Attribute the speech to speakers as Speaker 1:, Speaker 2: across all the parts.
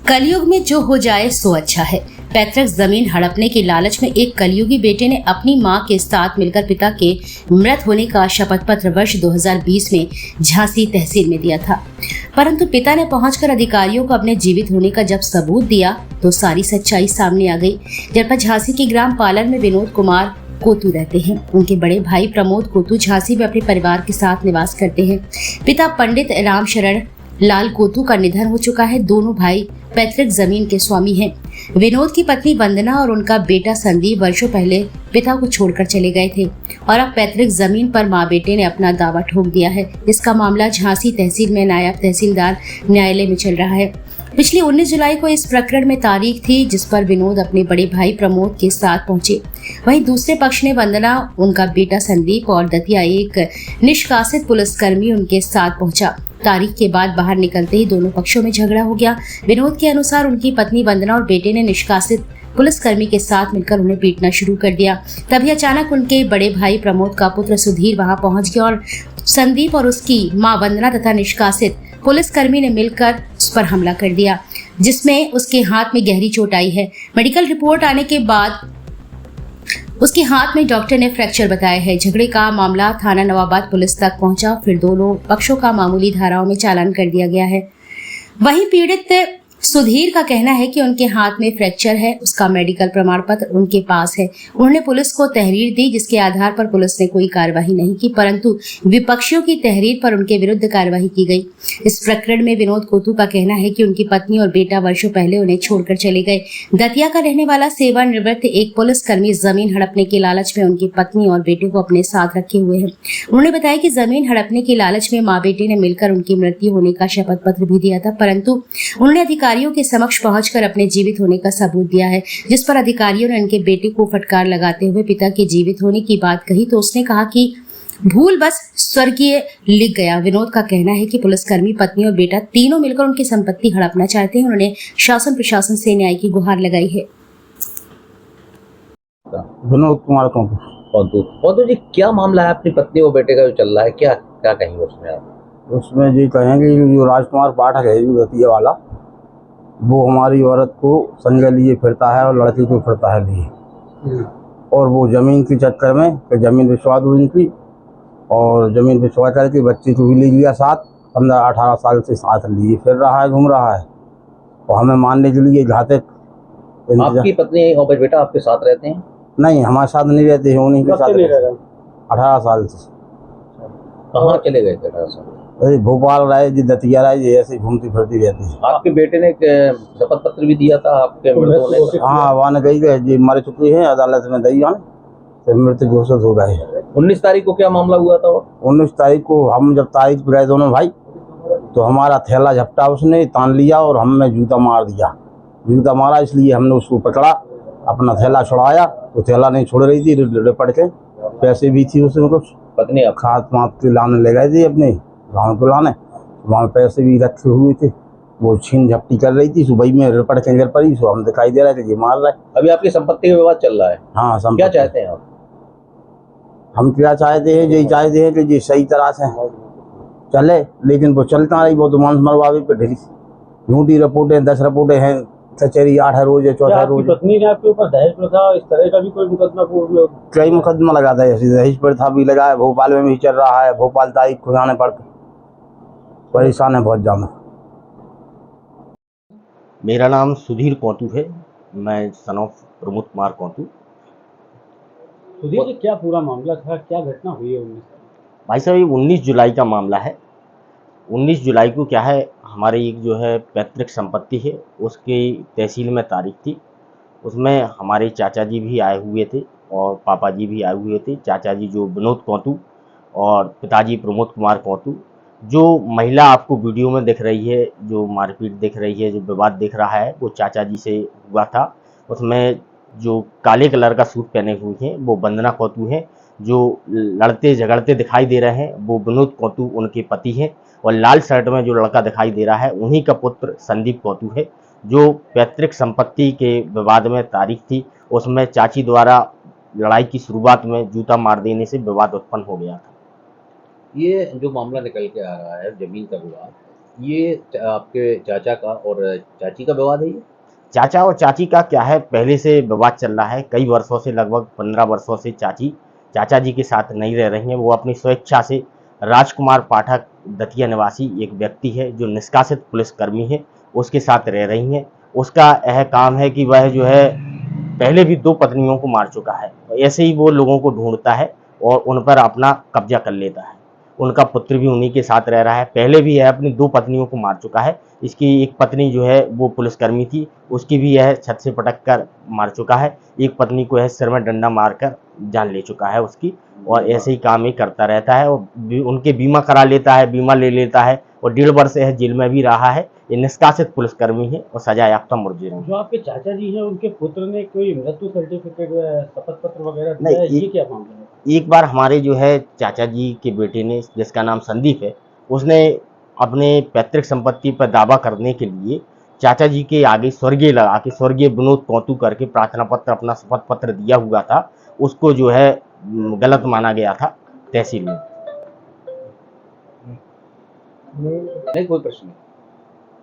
Speaker 1: कलयुग में जो हो जाए सो अच्छा है। पैतृक जमीन हड़पने के लालच में एक कलयुगी बेटे ने अपनी मां के साथ मिलकर पिता के मृत होने का शपथ पत्र वर्ष 2020 में झांसी तहसील में दिया था, परंतु पिता ने पहुंचकर अधिकारियों को अपने जीवित होने का जब सबूत दिया तो सारी सच्चाई सामने आ गई। जनपद झांसी के ग्राम पालन में विनोद कुमार कोतू रहते हैं। उनके बड़े भाई प्रमोद कोतू झांसी में अपने परिवार के साथ निवास करते हैं। पिता पंडित राम शरण लाल कोतू का निधन हो चुका है। दोनों भाई पैतृक जमीन के स्वामी हैं। विनोद की पत्नी वंदना और उनका बेटा संदीप वर्षों पहले पिता को छोड़कर चले गए थे और अब पैतृक जमीन पर मां बेटे ने अपना दावा ठोक दिया है। इसका मामला झांसी तहसील में नायब तहसीलदार न्यायालय में चल रहा है। पिछली 19 जुलाई को इस प्रकरण में तारीख थी जिस पर विनोद अपने बड़े भाई प्रमोद के साथ पहुंचे। वहीं दूसरे पक्ष ने वंदना, उनका बेटा संदीप और दतिया एक निष्कासित पुलिसकर्मी उनके साथ पहुंचा। तारीख के बाद बाहर निकलते ही दोनों पक्षों में झगड़ा हो गया। विनोद के अनुसार उनकी पत्नी वंदना और बेटे ने निष्कासित पुलिसकर्मी के साथ मिलकर उन्हें पीटना शुरू कर दिया। तभी अचानक उनके बड़े भाई प्रमोद का पुत्र सुधीर वहां पहुंच गया और संदीप और उसकी मां वंदना तथा निष्कासित पुलिसकर्मी ने मिलकर उस पर हमला कर दिया, जिसमें उसके हाथ में गहरी चोट आई है। मेडिकल रिपोर्ट आने के बाद उसके हाथ में डॉक्टर ने फ्रैक्चर बताया है। झगड़े का मामला थाना नवाबाद पुलिस तक पहुंचा। फिर दोनों पक्षों का मामूली धाराओं में चालान कर दिया गया है। वहीं पीड़ित सुधीर का कहना है कि उनके हाथ में फ्रैक्चर है। उसका मेडिकल प्रमाण पत्र उनके पास है। उन्होंने पुलिस को तहरीर दी, जिसके आधार पर पुलिस ने कोई कार्रवाई नहीं की, परंतु विपक्षियों की तहरीर पर उनके विरुद्ध कार्रवाई की गई। इस प्रकरण में विनोद कोतू का कहना है कि उनकी पत्नी और बेटा वर्षों पहले उन्हें छोड़कर चले गए। दतिया का रहने वाला सेवानिवृत्त एक पुलिसकर्मी जमीन हड़पने के लालच में उनकी पत्नी और बेटे को अपने साथ रखे हुए है। उन्होंने बताया कि जमीन हड़पने के लालच में माँ बेटे ने मिलकर उनकी मृत्यु होने का शपथ पत्र भी दिया था, परंतु उन्होंने अधिकारियों के समक्ष पहुंचकर अपने जीवित होने का सबूत दिया है, जिस पर अधिकारियों ने उनके बेटे को फटकार लगाते हुए पिता के जीवित होने की बात कही तो उसने कहा कि भूल बस स्वर्गीय लिख गया। विनोद का कहना है कि पुलिसकर्मी, पत्नी और बेटा तीनों मिलकर उनकी संपत्ति हड़पना चाहते हैं। उन्होंने शासन प्रशासन से न्याय की गुहार लगाई है।
Speaker 2: विनोद कुमार
Speaker 3: कोतू जी, क्या मामला है अपनी पत्नी और बेटे का जो चल रहा है, क्या क्या कहेंगे उसमें आप?
Speaker 2: उसमें जी कहेंगे जो राजकुमार पाठक है जो दतिया वाला, वो हमारी औरत को संजय लिए फिरता है और लड़की को फिरता है लिए, और वो जमीन के चक्कर में कि जमीन विश्वास हुई इनकी, और जमीन विश्वास करके बच्चे को भी ले लिया साथ। 15-18 साल से साथ लिए फिर रहा है, घूम रहा है, और हमें मानने के लिए घातक।
Speaker 3: आपकी पत्नी और बेटा आपके साथ रहते हैं?
Speaker 2: नहीं, हमारे साथ नहीं रहते हैं, उन्हीं के साथ 18 साल से।
Speaker 3: कहाँ चले गए थे 18 साल?
Speaker 2: भोपाल रहे जी, दतिया रहे जी, ऐसे घूमती फिरती रहती है।
Speaker 3: आपके बेटे ने शपथ पत्र भी दिया था आपके मृत होने का?
Speaker 2: हाँ, वहाँ गई गए जी, मर चुकी है, अदालत में दी जाने फिर मृत्यु घोषित हो गए।
Speaker 3: 19 तारीख को क्या मामला हुआ था?
Speaker 2: 19 तारीख को हम जब तारीख पे गए दोनों भाई, तो हमारा थैला झपटा उसने तान लिया और हमें जूता मार दिया। जूता मारा इसलिए हमने उसको पकड़ा, अपना थैला छुड़ाया तो थैला नहीं छोड़ रही थी, रिपट के पैसे भी थी उसमें कुछ।
Speaker 3: पत्नी आप
Speaker 2: खाद माप के लाने ले गए थे अपने गाँव को लाने, वहाँ पैसे भी रखे हुए थे, वो छीन झपटी कर रही थी। सुबह में रिपट के अंदर पड़ी, सो हम दिखाई दे रहा है कि ये मार रहा है।
Speaker 3: अभी आपकी संपत्ति का विवाद चल रहा है?
Speaker 2: हाँ,
Speaker 3: क्या चाहते हैं आप?
Speaker 2: हम क्या चाहते हैं, यही चाहते हैं कि ये सही तरह से चले, लेकिन वो चलता रही, वो तो मांस मरवावे पे ढली। झूठी रिपोर्टें, 10 रिपोर्टें हैं, कचहरी 8 रोज है, 4 रोज।
Speaker 4: पत्नी ने आपके ऊपर दहेज प्रथा इस तरह का भी कोई मुकदमा पूर्व?
Speaker 2: कई मुकदमा लगाता है, ऐसी दहेज प्रथा भी लगा है, भोपाल में भी चल रहा है। भोपाल तारीख को जाने पड़ते, परेशान है बहुत ज्यादा।
Speaker 5: मेरा नाम सुधीर कोतू है, मैं सन ऑफ प्रमोद कुमार कोतू।
Speaker 4: सुधीर जी, क्या पूरा मामला था, क्या घटना हुई है? 19
Speaker 5: भाई साहब, ये 19 जुलाई का मामला है। 19 जुलाई को क्या है, हमारे एक जो है पैतृक संपत्ति है, उसकी तहसील में तारीख थी। उसमें हमारे चाचा जी भी आए हुए थे और पापा जी भी आए हुए थे। चाचा जी जो विनोद कोतू और पिताजी प्रमोद कुमार कोतू। जो महिला आपको वीडियो में दिख रही है, जो मारपीट दिख रही है, जो विवाद दिख रहा है, वो चाचा जी से हुआ था। उसमें जो काले कलर का सूट पहने हुए हैं वो वंदना कोतू हैं। जो लड़ते झगड़ते दिखाई दे रहे हैं वो विनोद कोतू उनके पति हैं, और लाल शर्ट में जो लड़का दिखाई दे रहा है उन्हीं का पुत्र संदीप कोतू है। जो पैतृक संपत्ति के विवाद में तारीख थी, उसमें चाची द्वारा लड़ाई की शुरुआत में जूता मार देने से विवाद उत्पन्न हो गया था।
Speaker 3: ये जो मामला निकल के आ रहा है जमीन का विवाद, ये आपके चाचा का और चाची का विवाद है ये?
Speaker 5: चाचा और चाची का क्या है, पहले से विवाद चल रहा है कई वर्षों से, लगभग 15 वर्षों से चाचा जी के साथ नहीं रह रही हैं। वो अपनी स्वेच्छा से, राजकुमार पाठक दतिया निवासी एक व्यक्ति है जो निष्कासित पुलिसकर्मी है, उसके साथ रह रही हैं। उसका यह काम है कि वह जो है पहले भी 2 पत्नियों को मार चुका है। ऐसे ही वो लोगों को ढूंढता है और उन पर अपना कब्जा कर लेता है। उनका पुत्र भी उन्हीं के साथ रह रहा है। पहले भी यह अपनी 2 पत्नियों को मार चुका है। इसकी एक पत्नी जो है वो पुलिसकर्मी थी, उसकी भी यह छत से पटक कर मार चुका है। एक पत्नी को यह सिर में डंडा मारकर जान ले चुका है उसकी, और ऐसे ही काम ये करता रहता है। और उनके बीमा करा लेता है, बीमा ले लेता है, और 1.5 वर्ष यह जेल में भी रहा है। ये निष्कासित पुलिसकर्मी है और सजा याफ्ता मुजरिम है।
Speaker 4: जो आपके चाचा जी हैं उनके पुत्र ने कोई मृत्यु सर्टिफिकेट शपथ पत्र वगैरह
Speaker 5: नहीं,
Speaker 4: दिया है, ये क्या मामला है?
Speaker 5: एक बार हमारे जो है चाचा जी के बेटे ने, जिसका नाम संदीप है, उसने अपने पैतृक संपत्ति पर दावा करने के लिए चाचा जी के आगे स्वर्गीय लगा के, स्वर्गीय विनोद कौतु करके प्रार्थना पत्र, अपना शपथ पत्र दिया हुआ था। उसको जो है गलत माना गया था तहसील में।
Speaker 3: नहीं, कोई प्रश्न नहीं।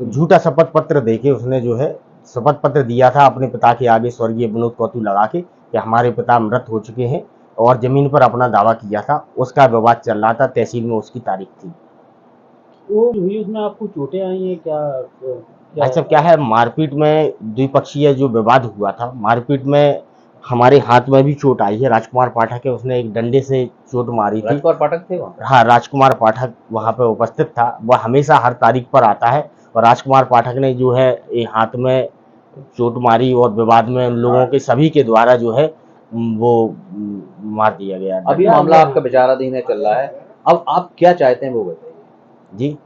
Speaker 5: तो झूठा शपथ पत्र देके उसने जो है शपथ पत्र दिया था अपने पिता के आगे स्वर्गीय विनोद कौतु लगा के कि हमारे पिता मृत हो चुके हैं, और जमीन पर अपना दावा किया था। उसका विवाद चल रहा था, तहसील में उसकी तारीख थी।
Speaker 4: वो हुई उसमें आपको चोटें आई हैं क्या?
Speaker 5: भाई साहब क्या है, मारपीट में द्विपक्षीय जो विवाद हुआ था, मारपीट में हमारे हाथ में भी चोट आई है। राजकुमार पाठक है, उसने एक डंडे से चोट मारी थी।
Speaker 3: राजकुमार पाठक थे वहाँ?
Speaker 5: हाँ, राजकुमार पाठक वहाँ पे उपस्थित था। वह हमेशा हर तारीख पर आता है, और राजकुमार पाठक ने जो है ये हाथ में चोट मारी, और विवाद में उन लोगों के सभी के द्वारा जो है वो मार दिया गया।
Speaker 3: अभी मामला आपका विचाराधीन है, चल रहा है। अब आप क्या चाहते हैं वो बताइए।
Speaker 5: जी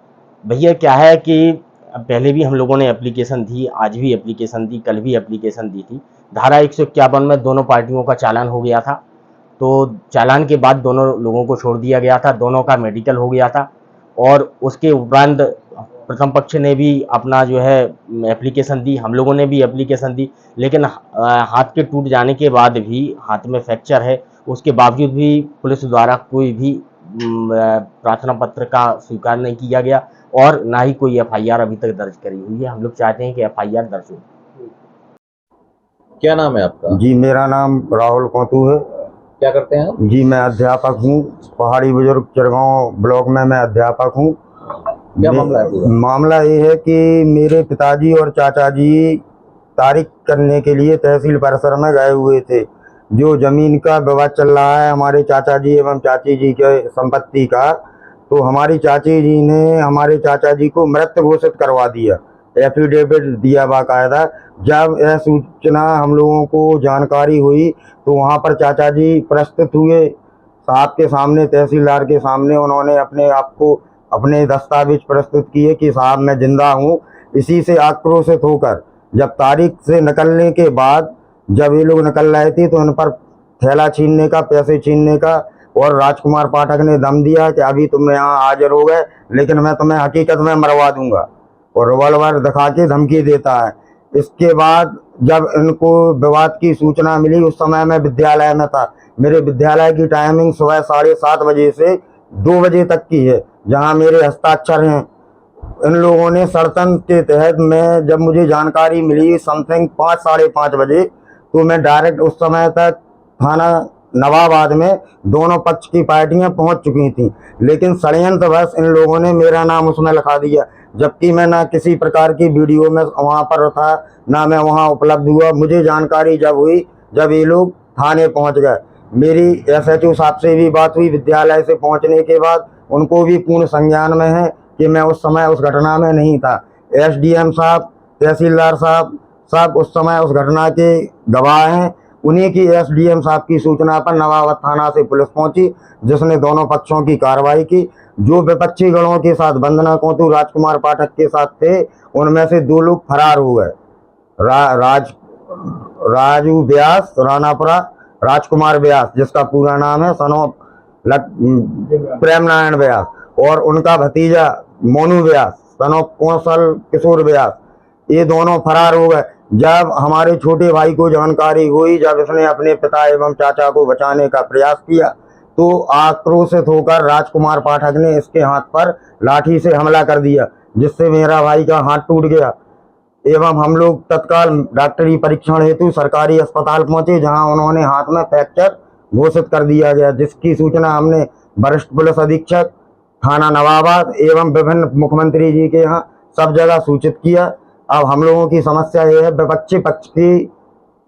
Speaker 5: भैया, क्या है कि पहले भी हम लोगों ने एप्लीकेशन दी, आज भी एप्लीकेशन दी, कल भी एप्लीकेशन दी थी। धारा 151 में दोनों पार्टियों का चालान हो गया था। तो चालान के बाद दोनों लोगों को छोड़ दिया गया था, दोनों का मेडिकल हो गया था। और उसके उपरांत प्रथम पक्ष ने भी अपना जो है एप्लीकेशन दी, हम लोगों ने भी एप्लीकेशन दी, लेकिन हाथ के टूट जाने के बाद भी, हाथ में फ्रैक्चर है, उसके बावजूद भी पुलिस द्वारा कोई भी प्रार्थना पत्र का स्वीकार नहीं किया गया, और ना ही कोई एफआईआर अभी तक दर्ज करी हुई है। हम लोग चाहते हैं कि एफआईआर दर्ज हो।
Speaker 3: क्या नाम है आपका?
Speaker 2: जी मेरा नाम राहुल कौतु है।
Speaker 3: क्या करते हैं आप?
Speaker 2: जी मैं अध्यापक हूँ, पहाड़ी बुजुर्ग चिरगांव ब्लॉक में मैं अध्यापक हूँ।
Speaker 3: क्या मामला है पूरा?
Speaker 2: मामला ये है कि मेरे पिताजी और चाचा जी तारीख करने के लिए तहसील परिसर में गए हुए थे। जो जमीन का विवाद चल रहा है हमारे चाचा जी एवं चाची जी के संपत्ति का, तो हमारी चाची जी ने हमारे चाचा जी को मृत घोषित करवा दिया, एफिडेविट दिया बाकायदा। जब यह सूचना हम लोगों को जानकारी हुई तो वहाँ पर चाचा जी प्रस्तुत हुए साहब के सामने, तहसीलदार के सामने। उन्होंने अपने आप को, अपने दस्तावेज प्रस्तुत किए कि साहब मैं जिंदा हूँ। इसी से आक्रोशित होकर जब तारीख से निकलने के बाद, जब ये लोग निकल रहे थे, तो उन पर थैला छीनने का, पैसे छीनने का, और राजकुमार पाठक ने दम दिया कि अभी तुम यहाँ हाजिर हो गए, लेकिन मैं तुम्हें हकीकत में मरवा दूंगा, और रिवॉल्वर दिखा के धमकी देता है। इसके बाद जब इनको विवाद की सूचना मिली, उस समय मैं विद्यालय में था। मेरे विद्यालय की टाइमिंग सुबह 7:30 बजे से 2 बजे तक की है, जहाँ मेरे हस्ताक्षर हैं। इन लोगों ने षड्यंत्र के तहत, मैं जब मुझे जानकारी मिली समथिंग 5, 5:30 बजे, तो मैं डायरेक्ट उस समय तक थाना नवाबाद में दोनों पक्ष की पार्टियां पहुंच चुकी थीं, लेकिन षड्यंत्रवश इन लोगों ने मेरा नाम उसमें लिखा दिया, जबकि मैं ना किसी प्रकार की वीडियो में वहां पर था, ना मैं वहां उपलब्ध हुआ। मुझे जानकारी जब हुई, जब ये लोग थाने पहुंच गए। मेरी SHO साहब से भी बात हुई विद्यालय से पहुंचने के बाद, उनको भी पूर्ण संज्ञान में है कि मैं उस समय उस घटना में नहीं था। SDM साहब, तहसीलदार साहब सब उस समय उस घटना के गवाह हैं। उन्हीं की SDM साहब की सूचना पर नवाबाद थाना से पुलिस पहुंची, जिसने दोनों पक्षों की कार्रवाई की। जो विपक्षी गणों के साथ वंदना कौतु राजकुमार पाठक के साथ थे, उनमें से 2 लोग फरार हो गए। राजू व्यास रानापुरा, राजकुमार व्यास जिसका पूरा नाम है सनोप प्रेम नारायण व्यास, और उनका भतीजा मोनू व्यास सनोप कौशल किशोर व्यास, ये दोनों फरार हो गए। जब हमारे छोटे भाई को जानकारी हुई, जब इसने अपने पिता एवं चाचा को बचाने का प्रयास किया, तो आक्रोशित होकर राजकुमार पाठक ने इसके हाथ पर लाठी से हमला कर दिया, जिससे मेरा भाई का हाथ टूट गया एवं हम लोग तत्काल डॉक्टरी परीक्षण हेतु सरकारी अस्पताल पहुंचे, जहां उन्होंने हाथ में फ्रैक्चर घोषित कर दिया गया, जिसकी सूचना हमने वरिष्ठ पुलिस अधीक्षक थाना नवाबाद एवं विभिन्न मुख्यमंत्री जी के यहाँ सब जगह सूचित किया। अब हम लोगों की समस्या यह है, विपक्षी पक्ष की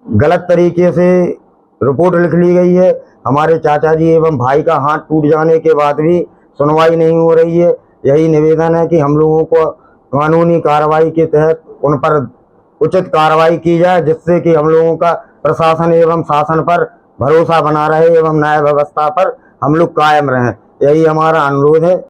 Speaker 2: गलत तरीके से रिपोर्ट लिख ली गई है। हमारे चाचा जी एवं भाई का हाथ टूट जाने के बाद भी सुनवाई नहीं हो रही है। यही निवेदन है कि हम लोगों को कानूनी कार्रवाई के तहत उन पर उचित कार्रवाई की जाए, जिससे कि हम लोगों का प्रशासन एवं शासन पर भरोसा बना रहे एवं न्याय व्यवस्था पर हम लोग कायम रहें। यही हमारा अनुरोध है।